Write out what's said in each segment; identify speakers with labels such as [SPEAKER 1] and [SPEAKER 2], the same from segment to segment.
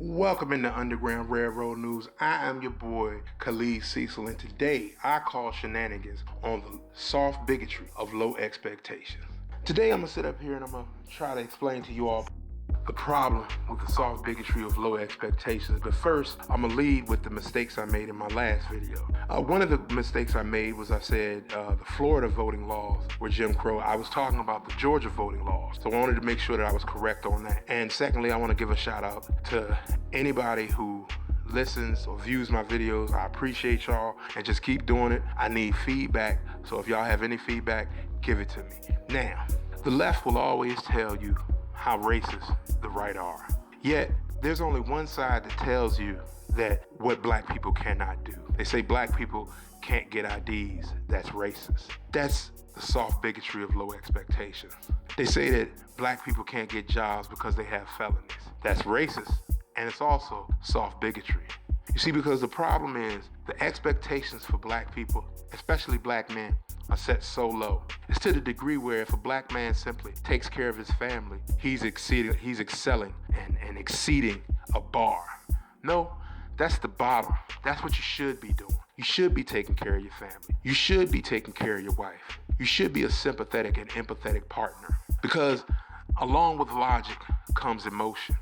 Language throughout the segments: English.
[SPEAKER 1] Welcome into Underground Railroad News. I am your boy, Khalid Cecil, and today I call shenanigans on the soft bigotry of low expectations. Today I'm going to sit up here and I'm going to try to explain to you all the problem with the soft bigotry of low expectations. But first, I'm going to lead with the mistakes I made in my last video. One of the mistakes I made was I said the Florida voting laws were Jim Crow. I was talking about the Georgia voting laws. So I wanted to make sure that I was correct on that. And secondly, I want to give a shout out to anybody who listens or views my videos. I appreciate y'all and just keep doing it. I need feedback. So if y'all have any feedback, give it to me. Now, the left will always tell you how racist the right are. Yet, there's only one side that tells you that what black people cannot do. They say black people can't get IDs. That's racist. That's the soft bigotry of low expectations. They say that black people can't get jobs because they have felonies. That's racist, and it's also soft bigotry. You see, because the problem is the expectations for black people, especially black men, are set so low. It's to the degree where if a black man simply takes care of his family, he's excelling and exceeding a bar. No, that's the bottom. That's what you should be doing. You should be taking care of your family. You should be taking care of your wife. You should be a sympathetic and empathetic partner, because along with logic comes emotion.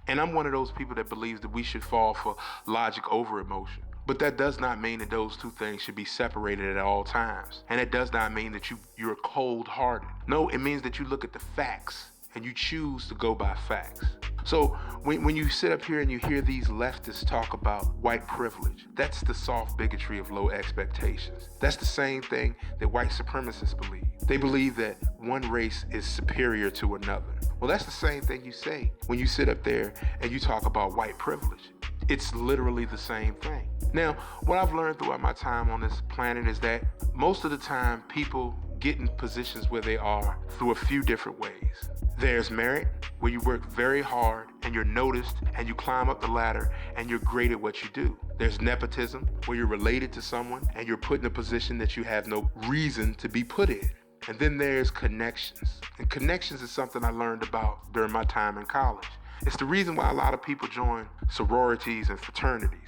[SPEAKER 1] And I'm one of those people that believes that we should fall for logic over emotion. But that does not mean that those two things should be separated at all times. And it does not mean that you're cold-hearted. No, it means that you look at the facts and you choose to go by facts. So when you sit up here and you hear these leftists talk about white privilege, that's the soft bigotry of low expectations. That's the same thing that white supremacists believe. They believe that one race is superior to another. Well, that's the same thing you say when you sit up there and you talk about white privilege. It's literally the same thing. Now, what I've learned throughout my time on this planet is that most of the time people get in positions where they are through a few different ways. There's merit, where you work very hard and you're noticed and you climb up the ladder and you're great at what you do. There's nepotism, where you're related to someone and you're put in a position that you have no reason to be put in. And then there's connections. And connections is something I learned about during my time in college. It's the reason why a lot of people join sororities and fraternities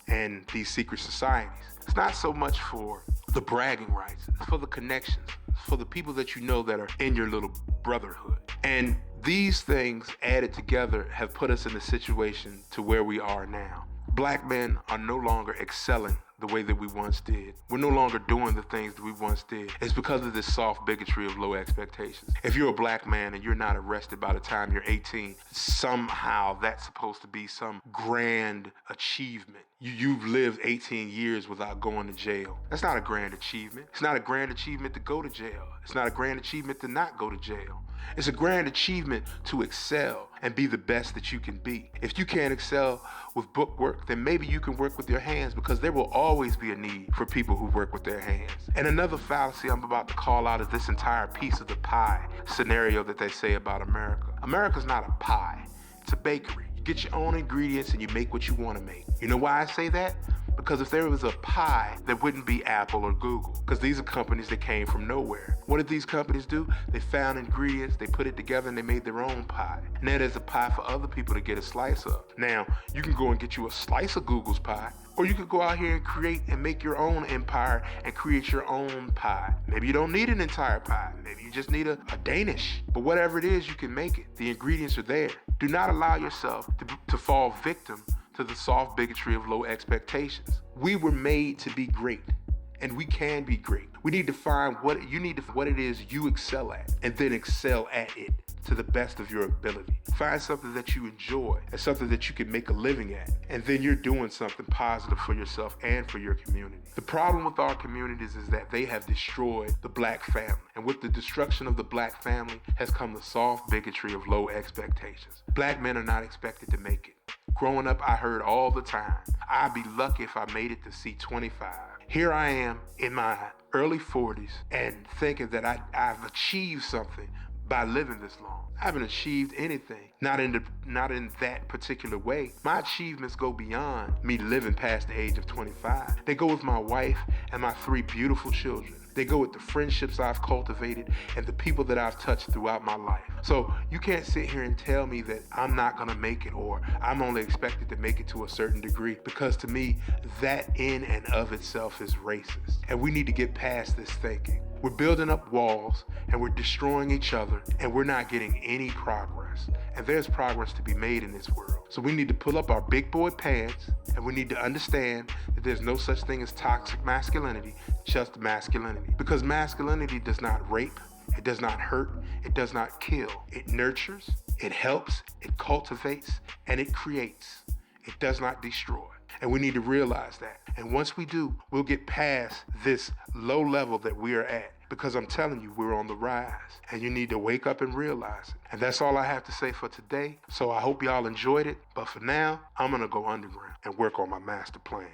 [SPEAKER 1] and these secret societies. It's not so much for the bragging rights, it's for the connections. It's for the people that you know that are in your little brotherhood. And these things added together have put us in a situation to where we are now. Black men are no longer excelling the way that we once did. We're no longer doing the things that we once did. It's because of this soft bigotry of low expectations. If you're a black man and you're not arrested by the time you're 18, somehow that's supposed to be some grand achievement. You've lived 18 years without going to jail. That's not a grand achievement. It's not a grand achievement to go to jail. It's not a grand achievement to not go to jail. It's a grand achievement to excel and be the best that you can be. If you can't excel with book work, then maybe you can work with your hands, because there will always be a need for people who work with their hands. And another fallacy I'm about to call out is this entire piece of the pie scenario that they say about America. America's not a pie, it's a bakery. You get your own ingredients and you make what you want to make. You know why I say that? Because if there was a pie, there wouldn't be Apple or Google, because these are companies that came from nowhere. What did these companies do? They found ingredients, they put it together, and they made their own pie. And that is a pie for other people to get a slice of. Now, you can go and get you a slice of Google's pie, or you could go out here and create and make your own empire and create your own pie. Maybe you don't need an entire pie. Maybe you just need a Danish. But whatever it is, you can make it. The ingredients are there. Do not allow yourself to fall victim to the soft bigotry of low expectations. We were made to be great, and we can be great. We need to find what it is you excel at, and then excel at it to the best of your ability. Find something that you enjoy and something that you can make a living at, and then you're doing something positive for yourself and for your community. The problem with our communities is that they have destroyed the black family, and with the destruction of the black family has come the soft bigotry of low expectations. Black men are not expected to make it. Growing up, I heard all the time, I'd be lucky if I made it to see 25. Here I am in my early 40s and thinking that I've achieved something by living this long. I haven't achieved anything, not in that particular way. My achievements go beyond me living past the age of 25. They go with my wife and my 3 beautiful children. They go with the friendships I've cultivated and the people that I've touched throughout my life. So you can't sit here and tell me that I'm not gonna make it, or I'm only expected to make it to a certain degree, because to me, that in and of itself is racist. And we need to get past this thinking. We're building up walls and we're destroying each other and we're not getting any progress. And there's progress to be made in this world. So we need to pull up our big boy pants and we need to understand that there's no such thing as toxic masculinity, just masculinity. Because masculinity does not rape, it does not hurt, it does not kill. It nurtures, it helps, it cultivates, and it creates. It does not destroy. And we need to realize that. And once we do, we'll get past this low level that we are at. Because I'm telling you, we're on the rise. And you need to wake up and realize it. And that's all I have to say for today. So I hope y'all enjoyed it. But for now, I'm going to go underground and work on my master plan.